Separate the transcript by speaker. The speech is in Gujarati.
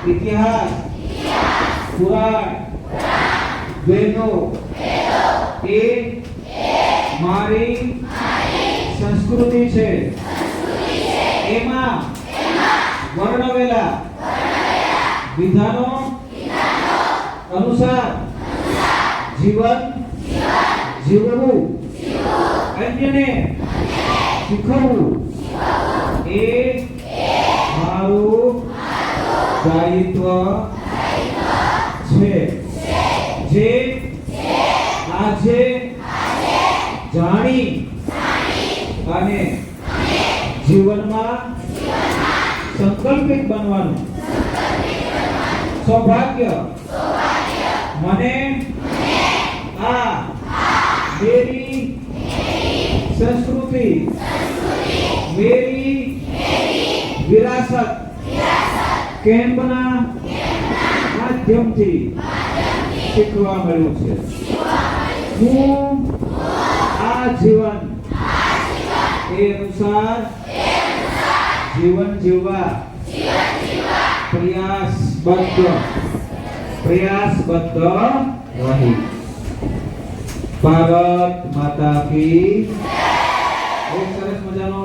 Speaker 1: ઇતિહાસ, પુરાણ, વેદો એ મારી સંસ્કૃતિ છે. એમાં વર્ણવેલા વિધાનો અનુસાર જીવન જીવવું, અન્યને શીખવવું એ મારું દાયિત્વ છે. જે આજે જાણી અને જીવનમાં સંકલ્પિત બનવાનું સૌભાગ્ય મને આ मेरी संस्कृति, मेरी विरासत કેમ્પના માધ્યમથી શીખવા મળ્યું છે. હું આ જીવન એ અનુસાર જીવન જીવવા પ્રયાસબદ્ધ રહી. ભારત માતા કી. એક સરસ મજાનો